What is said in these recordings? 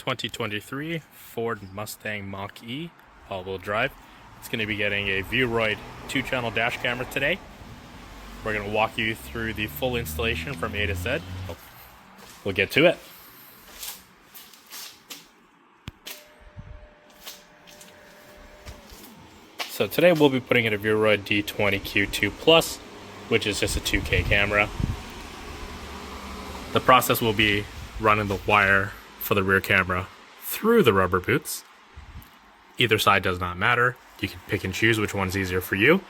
2023 Ford Mustang Mach E all-wheel drive. It's going to be getting a Viewroid 2-channel dash camera today. We're going to walk you through the full installation from A to Z. We'll get to it. So today we'll be putting in a Viewroid D20Q2 Plus, which is just a 2K camera. The process will be running the wire for the rear camera through the rubber boots. Either side does not matter. You can pick and choose which one's easier for you.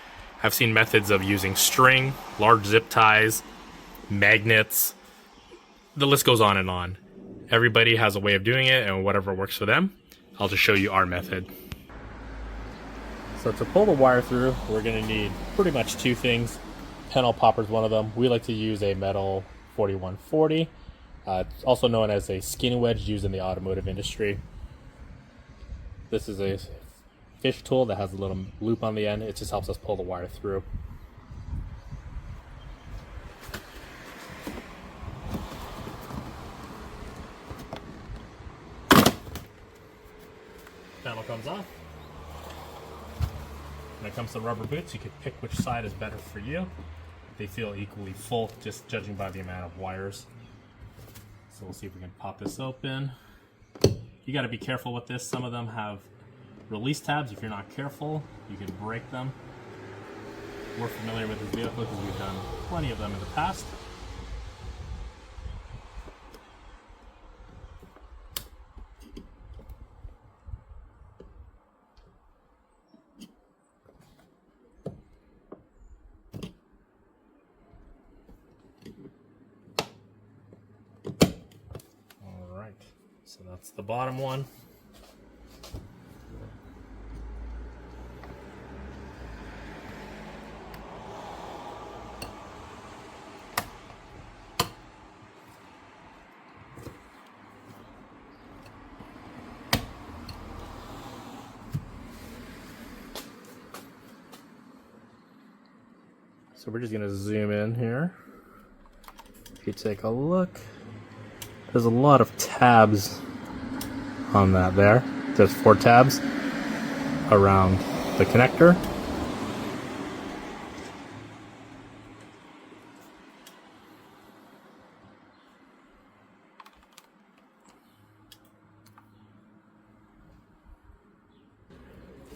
I've seen methods of using string, large zip ties, magnets. The list goes on and on. Everybody has a way of doing it and whatever works for them. I'll just show you our method. So to pull the wire through, we're going to need pretty much two things. Panel popper is one of them. We like to use a metal 4140. It's also known as a skinny wedge used in the automotive industry. This is a fish tool that has a little loop on the end. It just helps us pull the wire through. Panel comes off. When it comes to rubber boots, you can pick which side is better for you. They feel equally full, just judging by the amount of wires. So we'll see if we can pop this open. You got to be careful with this. Some of them have release tabs. If you're not careful, you can break them. We're familiar with this vehicle because we've done plenty of them in the past. So that's the bottom one. So we're just going to zoom in here. If you take a look, there's a lot of tabs on that there. There's 4 tabs around the connector.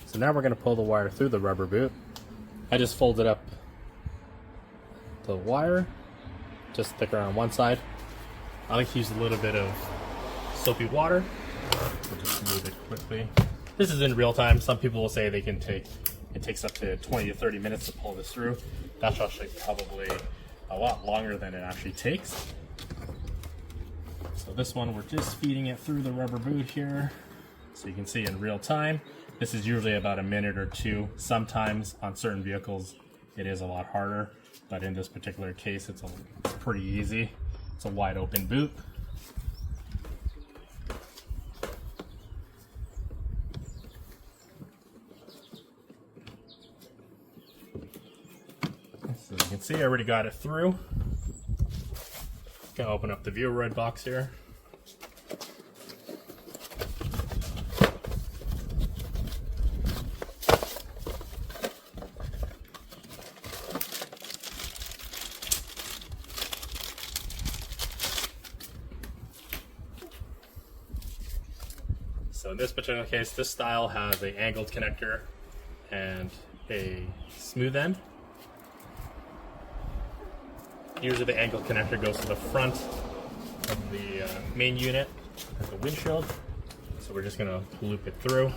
So now we're going to pull the wire through the rubber boot. I just folded up the wire, just thicker on one side. I like to use a little bit of soapy water. We'll just move it quickly. This is in real time. Some people will say it takes up to 20 to 30 minutes to pull this through. That's actually probably a lot longer than it actually takes. So this one, we're just feeding it through the rubber boot here. So you can see in real time. This is usually about a minute or two. Sometimes on certain vehicles, it is a lot harder. But in this particular case, it's pretty easy. It's a wide open boot. So you can see I already got it through. Gonna open up the Viewroid box here. So in this particular case, this style has an angled connector and a smooth end. Usually the angled connector goes to the front of the main unit at the windshield. So we're just going to loop it through.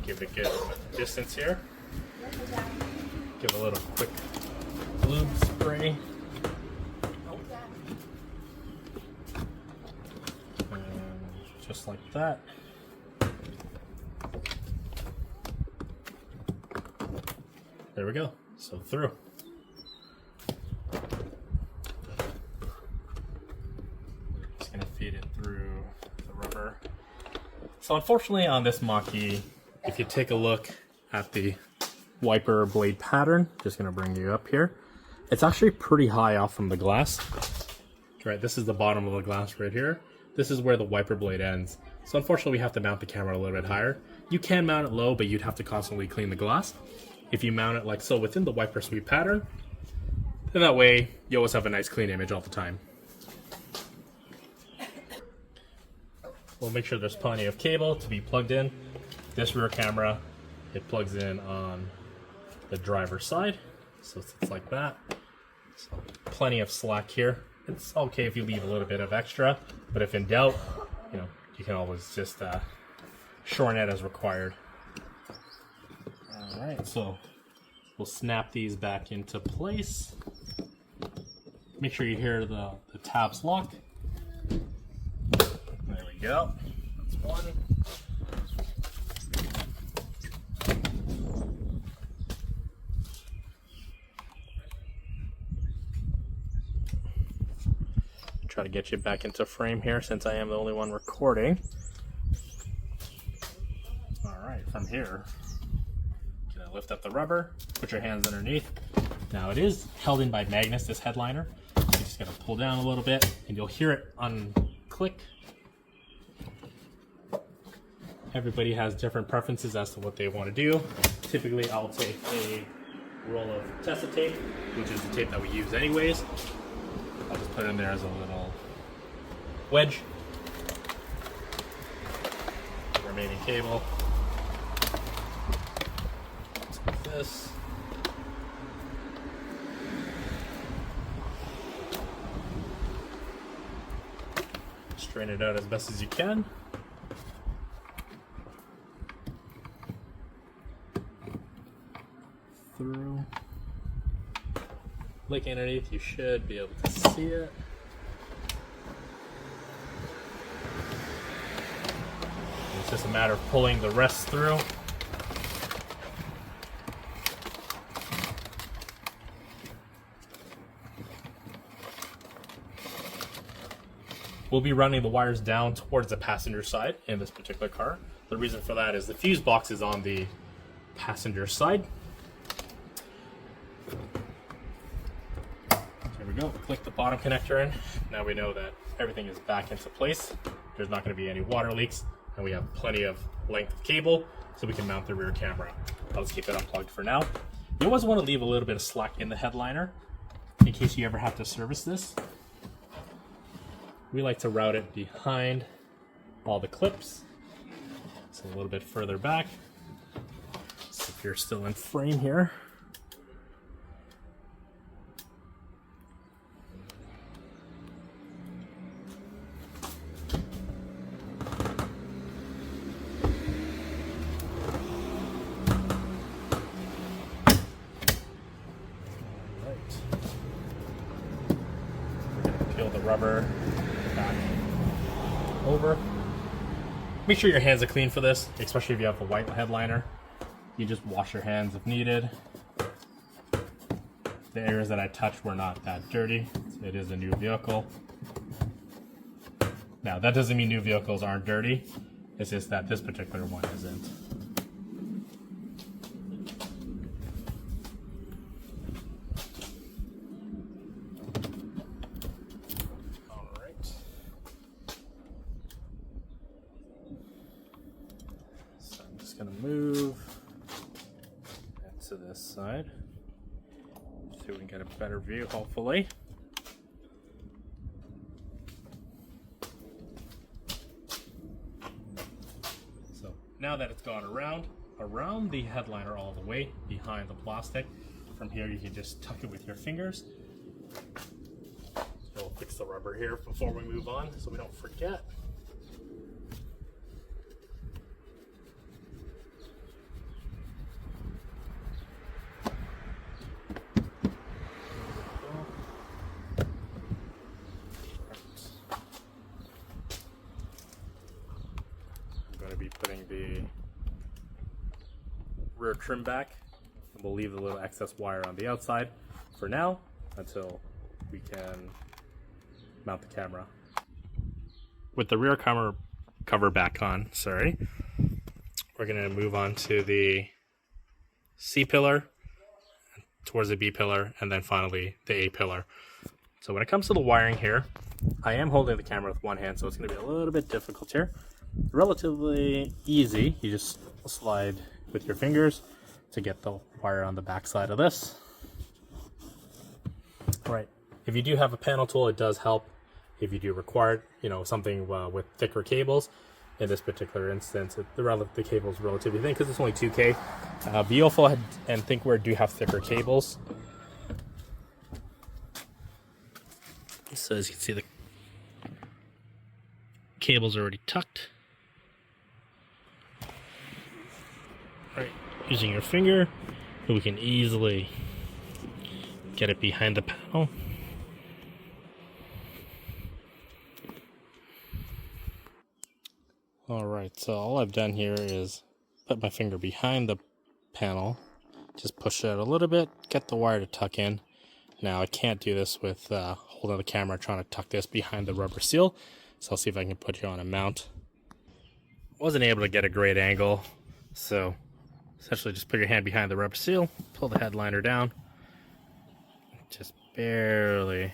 Give it a good distance here. Give a little quick lube spray. Just like that. There we go. So through. Just gonna feed it through the rubber. So unfortunately on this Mach E, if you take a look at the wiper blade pattern, just gonna bring you up here, it's actually pretty high off from the glass. Right, this is the bottom of the glass right here. this is where the wiper blade ends. So unfortunately we have to mount the camera a little bit higher. You can mount it low, but you'd have to constantly clean the glass. If you mount it like so within the wiper sweep pattern, then that way you always have a nice clean image all the time. We'll make sure there's plenty of cable to be plugged in. This rear camera, it plugs in on the driver's side, so it's like that. So plenty of slack here. It's okay if you leave a little bit of extra, but if in doubt, you know, you can always just shorten it as required. All right, so we'll snap these back into place. Make sure you hear the tabs lock. There we go. That's one. Try to get you back into frame here since I am the only one recording. All right, from here, you're gonna lift up the rubber, put your hands underneath. Now it is held in by magnets, this headliner. You just gotta pull down a little bit and you'll hear it unclick. Everybody has different preferences as to what they want to do. Typically, I'll take a roll of Tessa tape, which is the tape that we use anyways. I'll just put it in there as a little wedge. Remaining cable. Like this. Straighten it out as best as you can. Through. Look underneath, you should be able to see it. It's just a matter of pulling the rest through. We'll be running the wires down towards the passenger side in this particular car. The reason for that is the fuse box is on the passenger side. There we go, click the bottom connector in. Now we know that everything is back into place. There's not going to be any water leaks, and we have plenty of length of cable so we can mount the rear camera. I'll just keep it unplugged for now. You always want to leave a little bit of slack in the headliner in case you ever have to service this. We like to route it behind all the clips. So a little bit further back. So if you're still in frame here. Peel the rubber back over. Make sure your hands are clean for this, especially if you have a white headliner. You just wash your hands if needed. The areas that I touched were not that dirty. It is a new vehicle. Now, that doesn't mean new vehicles aren't dirty. It's just that this particular one isn't. Going to move to this side so we can get a better view, hopefully. So now that it's gone around the headliner all the way behind the plastic, from here you can just tuck it with your fingers. So we'll fix the rubber here before we move on so we don't forget. Be putting the rear trim back, and we'll leave the little excess wire on the outside for now until we can mount the camera. With the rear camera cover back on, we're going to move on to the C pillar, towards the B pillar, and then finally the A pillar. So when it comes to the wiring here, I am holding the camera with one hand, so it's going to be a little bit difficult here. Relatively easy. You just slide with your fingers to get the wire on the back side of this. All right. If you do have a panel tool, it does help. If you do require, something with thicker cables. In this particular instance, the cable is relatively thin because it's only 2K. Viofo and Thinkware do have thicker cables. So as you can see, the cable's already tucked. Right, using your finger, we can easily get it behind the panel. Alright, so all I've done here is put my finger behind the panel, just push it out a little bit, get the wire to tuck in. Now I can't do this with holding the camera trying to tuck this behind the rubber seal, so I'll see if I can put you on a mount. Wasn't able to get a great angle, so essentially just put your hand behind the rubber seal, pull the headliner down, just barely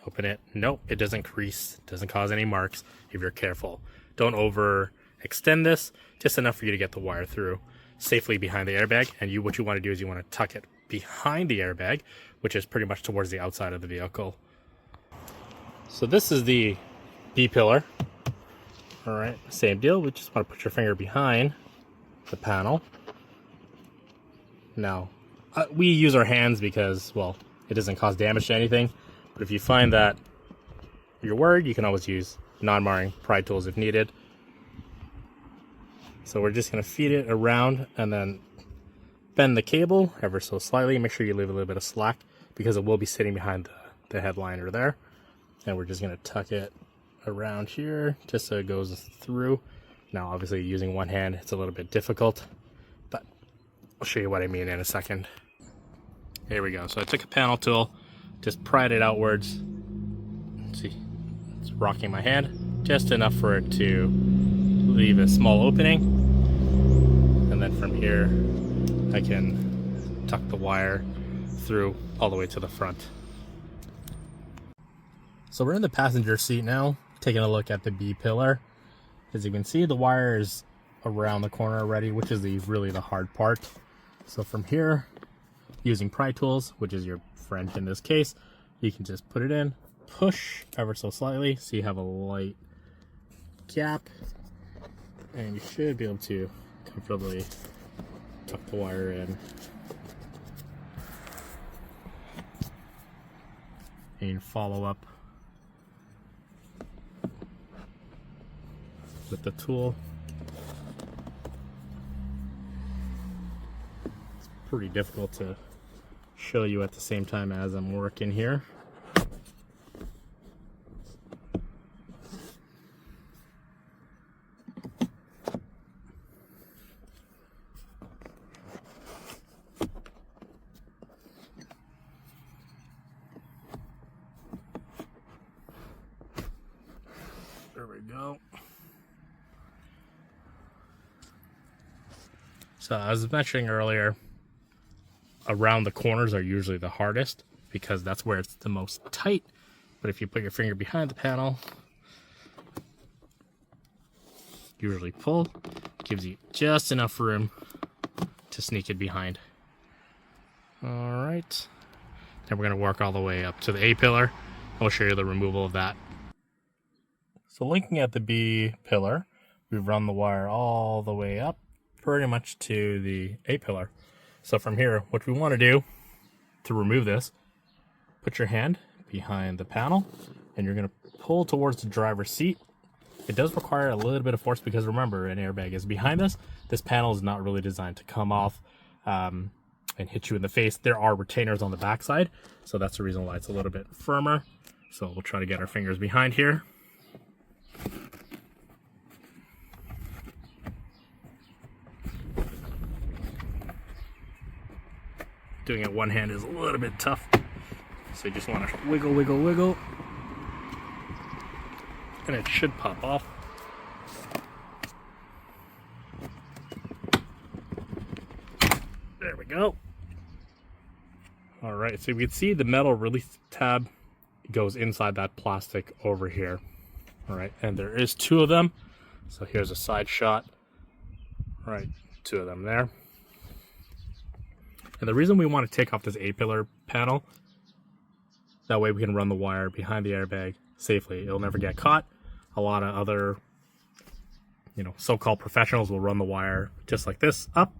open it. Nope, it doesn't crease, doesn't cause any marks if you're careful. Don't overextend this, just enough for you to get the wire through safely behind the airbag. And what you want to do is you want to tuck it behind the airbag, which is pretty much towards the outside of the vehicle. So this is the B pillar. All right, same deal. We just want to put your finger behind the panel. Now, we use our hands because, well, it doesn't cause damage to anything. But if you find that you're worried, you can always use non-marring pry tools if needed. So we're just going to feed it around and then bend the cable ever so slightly. Make sure you leave a little bit of slack because it will be sitting behind the headliner there. And we're just going to tuck it around here just so it goes through. Now obviously using one hand it's a little bit difficult, but I'll show you what I mean in a second. Here we go. So I took a panel tool, just pried it outwards. See, it's rocking my hand just enough for it to leave a small opening, and then from here I can tuck the wire through all the way to the front. So we're in the passenger seat now, taking a look at the B pillar. As you can see, the wire is around the corner already, which is really the hard part. So from here, using pry tools, which is your friend in this case, you can just put it in, push ever so slightly so you have a light gap, and you should be able to comfortably tuck the wire in. And you follow up with the tool. It's pretty difficult to show you at the same time as I'm working here. There we go. So as I was mentioning earlier, around the corners are usually the hardest because that's where it's the most tight. But if you put your finger behind the panel, usually pull, gives you just enough room to sneak it behind. All right. Then we're going to work all the way up to the A pillar. I'll show you the removal of that. So looking at the B pillar, we've run the wire all the way up pretty much to the A pillar. So from here, what we want to do to remove this, put your hand behind the panel and you're going to pull towards the driver's seat. It does require a little bit of force because remember, an airbag is behind us. This panel is not really designed to come off and hit you in the face. There are retainers on the backside, so that's the reason why it's a little bit firmer. So we'll try to get our fingers behind here. Doing it one hand is a little bit tough, so you just want to wiggle, wiggle, wiggle, and it should pop off. There we go. All right, so you can see the metal release tab goes inside that plastic over here. All right, and there is 2 of them. So here's a side shot. All right, 2 of them there. And the reason we want to take off this A-pillar panel, that way we can run the wire behind the airbag safely. It'll never get caught. A lot of other, so-called professionals will run the wire just like this, up,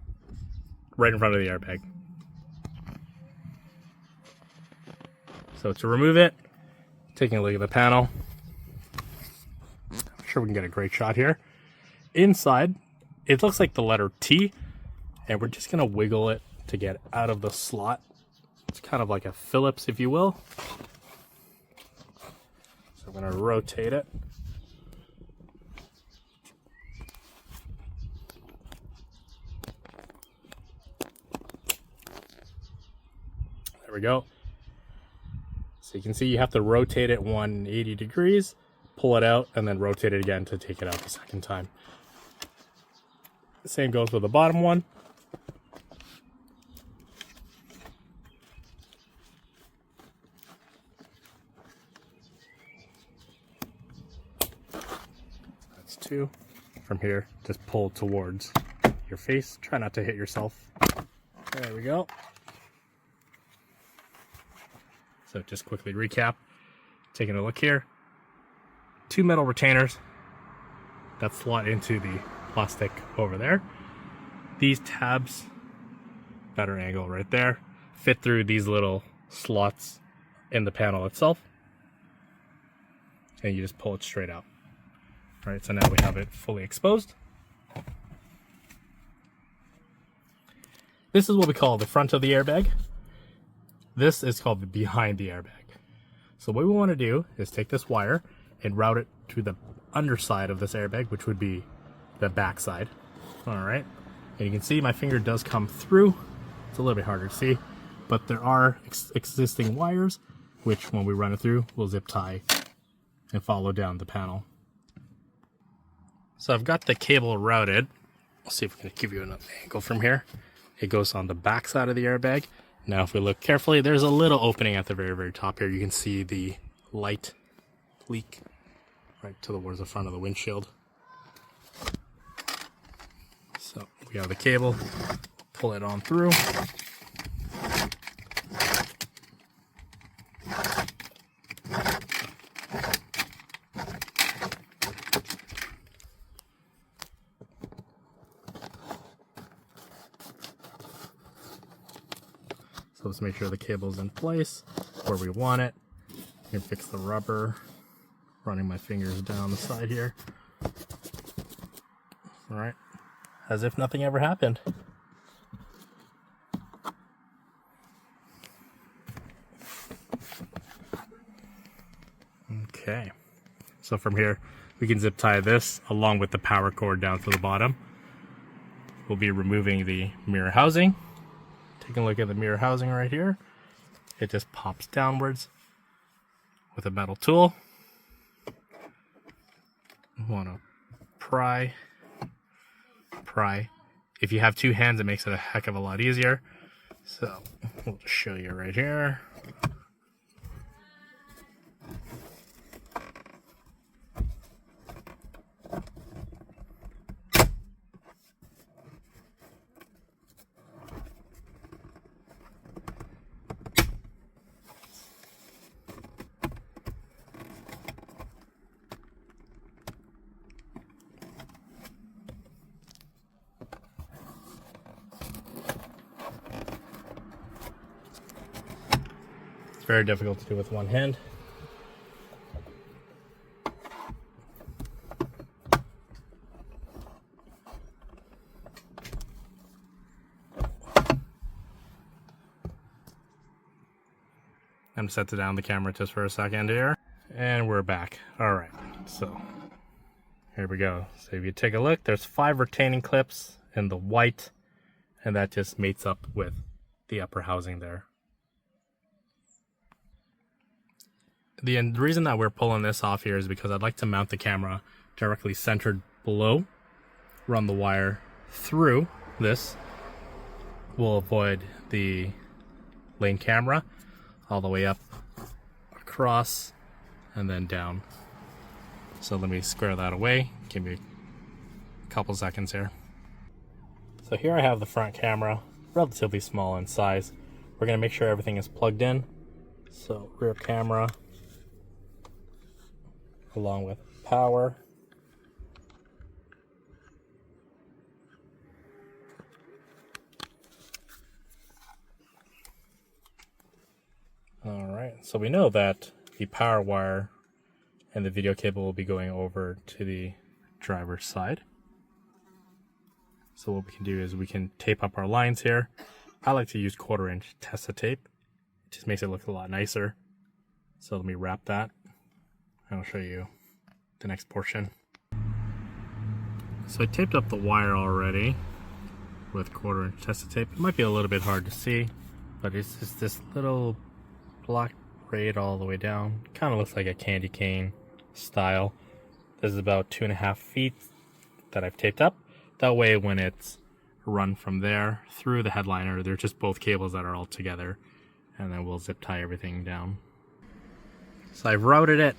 right in front of the airbag. So to remove it, taking a look at the panel, I'm sure we can get a great shot here. Inside, it looks like the letter T, and we're just gonna wiggle it to get out of the slot. It's kind of like a Phillips, if you will. So I'm gonna rotate it. There we go. So you can see you have to rotate it 180 degrees, pull it out, and then rotate it again to take it out the second time. The same goes with the bottom one. That's 2. From here, just pull towards your face. Try not to hit yourself. There we go. So just quickly recap, taking a look here, 2 metal retainers that slot into the plastic over there. These tabs, better angle right there, fit through these little slots in the panel itself. And you just pull it straight out. All right, so now we have it fully exposed. This is what we call the front of the airbag. This is called the behind the airbag. So what we want to do is take this wire and route it to the underside of this airbag, which would be the back side. All right, and you can see my finger does come through. It's a little bit harder to see, but there are existing wires, which when we run it through, will zip tie and follow down the panel. So I've got the cable routed. I'll see if we can give you another angle from here. It goes on the back side of the airbag. Now, if we look carefully, there's a little opening at the very, very top here. You can see the light leak right towards the front of the windshield. So we have the cable, pull it on through. So let's make sure the cable's in place where we want it. I can fix the rubber, running my fingers down the side here. All right, as if nothing ever happened. Okay, so from here, we can zip tie this along with the power cord down to the bottom. We'll be removing the mirror housing. Taking a look at the mirror housing right here. It just pops downwards with a metal tool. You want to pry. If you have 2 hands, it makes it a heck of a lot easier. So we'll just show you right here. Very difficult to do with one hand. I'm gonna set down the camera just for a second here, and we're back. All right, so here we go. So if you take a look, there's 5 retaining clips in the white, and that just mates up with the upper housing there. The reason that we're pulling this off here is because I'd like to mount the camera directly centered below, run the wire through this. We'll avoid the lane camera all the way up across and then down. So let me square that away. Give me a couple seconds here. So here I have the front camera, relatively small in size. We're going to make sure everything is plugged in. So rear camera, along with power. Alright, so we know that the power wire and the video cable will be going over to the driver's side. So what we can do is we can tape up our lines here. I like to use 1/4 inch Tessa tape. It just makes it look a lot nicer. So let me wrap that and I'll show you the next portion. So I taped up the wire already with 1/4 inch Tessa tape. It might be a little bit hard to see, but it's just this little black braid all the way down. Kind of looks like a candy cane style. This is about 2.5 feet that I've taped up. That way when it's run from there through the headliner, they're just both cables that are all together, and then we'll zip tie everything down. So I've routed it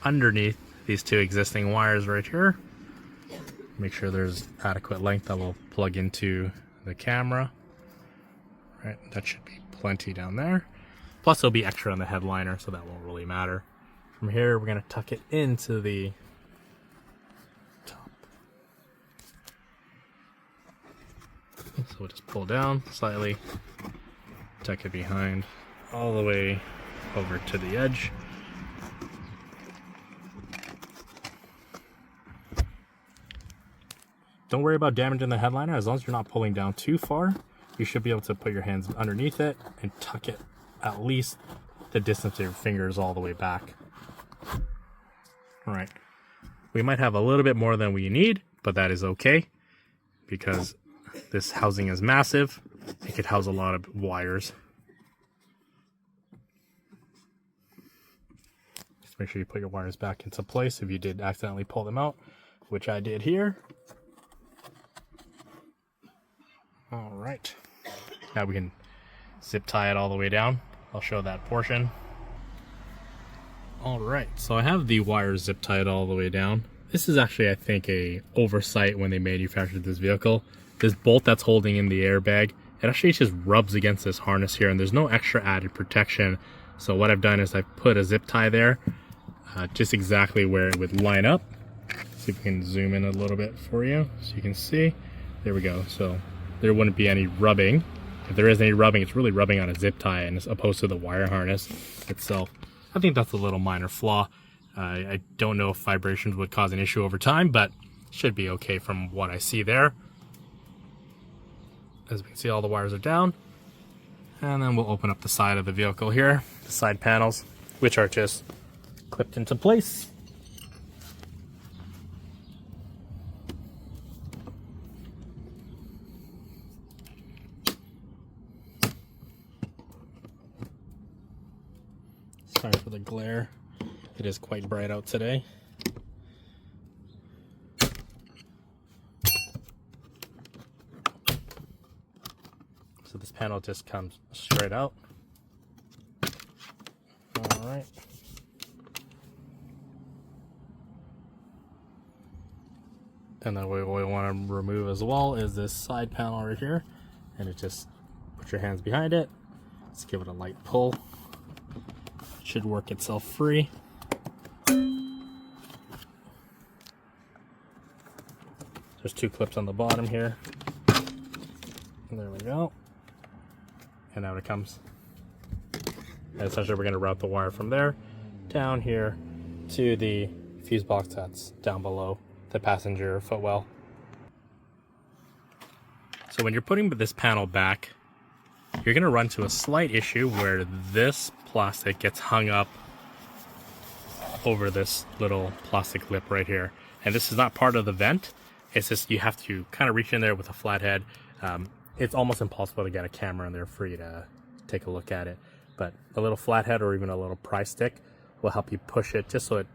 underneath these two existing wires right here. Make sure there's adequate length that will plug into the camera. Right, that should be plenty down there. Plus there'll be extra on the headliner, so that won't really matter. From here, we're going to tuck it into the top. So we'll just pull down slightly, tuck it behind, all the way over to the edge. Don't worry about damaging the headliner. As long as you're not pulling down too far, you should be able to put your hands underneath it and tuck it at least the distance of your fingers all the way back. All right. We might have a little bit more than we need, but that is okay because this housing is massive. It could house a lot of wires. Just make sure you put your wires back into place if you did accidentally pull them out, which I did here. All right. Now we can zip tie it all the way down. I'll show that portion. All right, so I have the wires zip tied all the way down. This is actually, I think, a oversight when they manufactured this vehicle. This bolt that's holding in the airbag, it actually just rubs against this harness here, and there's no extra added protection. So what I've done is I've put a zip tie there, just exactly where it would line up. See if we can zoom in a little bit for you so you can see. There we go. So there wouldn't be any rubbing. If there is any rubbing, it's really rubbing on a zip tie as opposed to the wire harness itself. I think that's a little minor flaw. I don't know if vibrations would cause an issue over time, but should be okay from what I see there. As we can see, all the wires are down. And then we'll open up the side of the vehicle here, the side panels, which are just clipped into place. Sorry for the glare. It is quite bright out today. So this panel just comes straight out. All right. And then what we want to remove as well is this side panel right here. And it just, put your hands behind it. Let's give it a light pull. It should work itself free. There's two clips on the bottom here. And there we go. And out it comes. And essentially we're going to route the wire from there down here to the fuse box that's down below the passenger footwell. So when you're putting this panel back, you're going to run into a slight issue where this plastic gets hung up over this little plastic lip right here. And this is not part of the vent. It's just you have to kind of reach in there with a flathead. It's almost impossible to get a camera in there for you to take a look at it. But a little flathead or even a little pry stick will help you push it just so it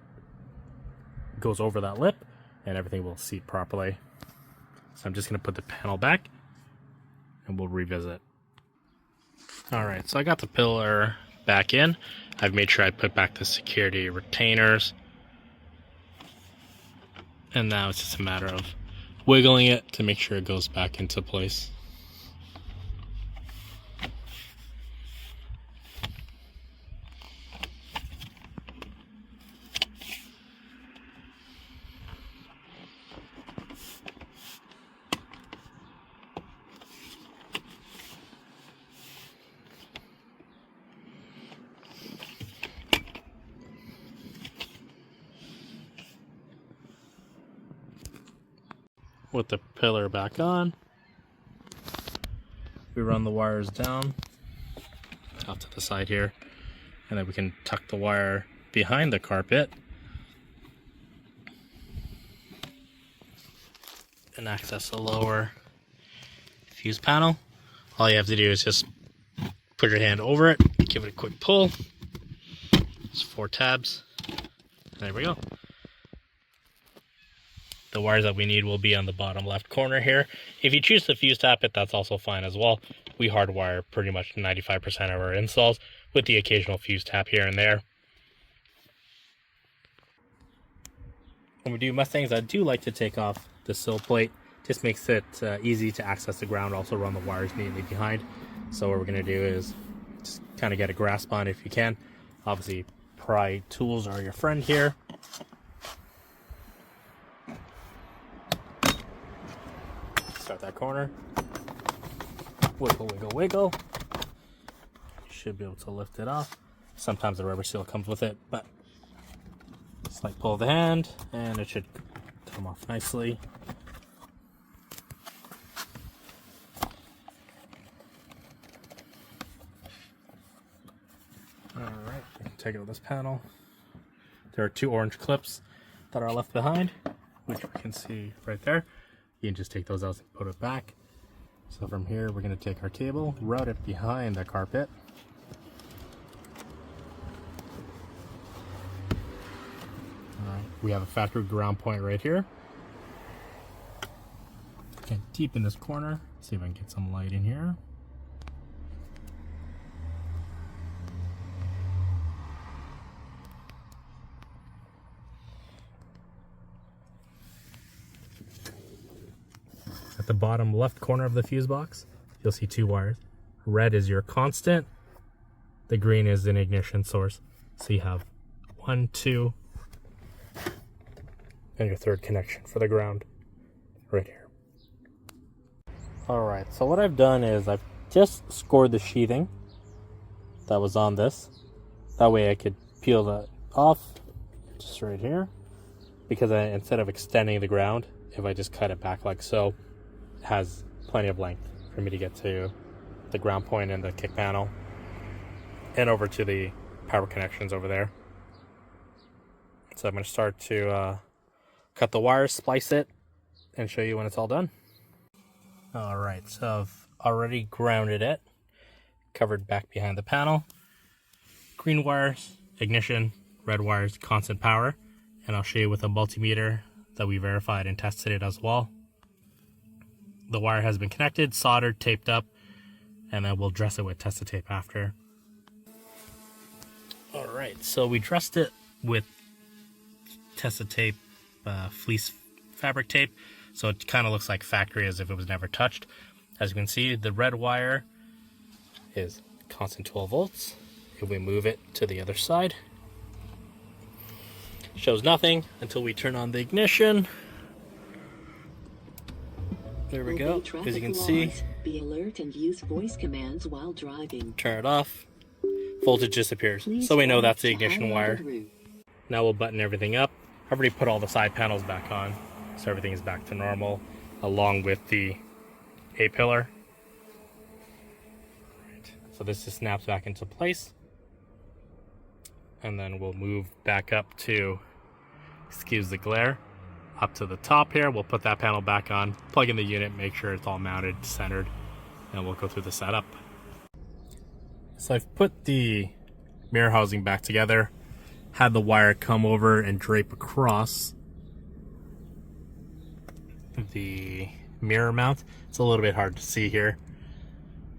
goes over that lip and everything will seat properly. So I'm just going to put the panel back and we'll revisit. Alright, so I got the pillar back in. I've made sure I put back the security retainers. And now it's just a matter of wiggling it to make sure it goes back into place. With the pillar back on, we run the wires down off to the side here, and then we can tuck the wire behind the carpet and access the lower fuse panel. All you have to do is just put your hand over it, give it a quick pull. It's 4 tabs. There we go. The wires that we need will be on the bottom left corner here. If you choose to fuse tap it, that's also fine as well. We hardwire pretty much 95% of our installs with the occasional fuse tap here and there. When we do Mustangs, I do like to take off the sill plate. Just makes it easy to access the ground, also run the wires neatly behind. So what we're going to do is just kind of get a grasp on it if you can. Obviously, pry tools are your friend here. Start that corner. Wiggle, wiggle, wiggle. You should be able to lift it off. Sometimes the rubber seal comes with it, but slight pull of the hand, and it should come off nicely. Alright, take out this panel. There are 2 orange clips that are left behind, which we can see right there. You can just take those out and put it back. So from here, we're going to take our cable, route it behind the carpet. Alright, we have a factory ground point right here. Get deep in this corner. See if I can get some light in here. At the bottom left corner of the fuse box, you'll see 2 wires. Red is your constant, the green is an ignition source. So you have 1, 2, and your 3rd connection for the ground right here. Alright, so what I've done is I've just scored the sheathing that was on this. That way I could peel that off just right here, because instead of extending the ground, if I just cut it back like so, has plenty of length for me to get to the ground point and the kick panel and over to the power connections over there. So I'm going to start to cut the wires, splice it, and show you when it's all done. Alright, so I've already grounded it, covered back behind the panel. Green wires, ignition, red wires, constant power, and I'll show you with a multimeter that we verified and tested it as well. The wire has been connected, soldered, taped up, and then we'll dress it with Testa tape after. Alright, so we dressed it with Testa tape, fleece fabric tape, so it kind of looks like factory as if it was never touched. As you can see, the red wire is constant 12 volts. If we move it to the other side, it shows nothing until we turn on the ignition. There we go. As you can see, be alert and use voice commands while driving. Turn it off. Voltage disappears. So we know that's the ignition wire. Now we'll button everything up. I've already put all the side panels back on, so everything is back to normal, along with the A-pillar. Right. So this just snaps back into place. And then we'll move back up to, excuse the glare, up to the top here. We'll put that panel back on, plug in the unit, make sure it's all mounted, centered, and we'll go through the setup. So I've put the mirror housing back together, had the wire come over and drape across the mirror mount. It's a little bit hard to see here,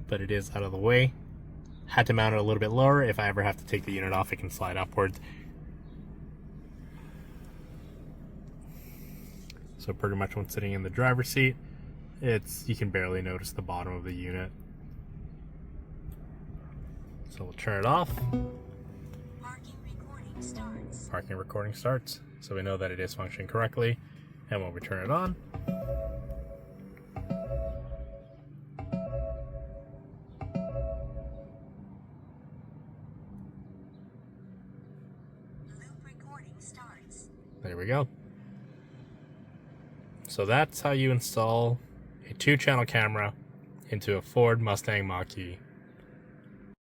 but it is out of the way. Had to mount it a little bit lower. If I ever have to take the unit off, it can slide upwards. So pretty much when sitting in the driver's seat, you can barely notice the bottom of the unit. So we'll turn it off. Parking recording starts. Parking recording starts. So we know that it is functioning correctly. And when we turn it on, Loop recording starts. there we go. So that's how you install a 2-channel camera into a Ford Mustang Mach E.